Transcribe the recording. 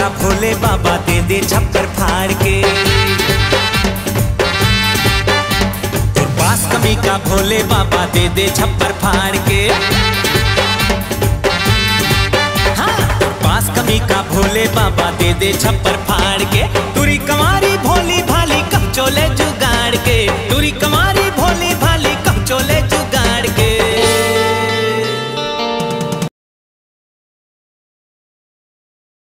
का भोले बाबा दे दे छप्पर फाड़ के। तुर पास कमी का भोले बाबा दे दे छप्पर फाड़ के। हाँ, तुर पास कमी का भोले बाबा दे दे छप्पर फाड़ के। तुरी कमारी भोली भाली कब चोले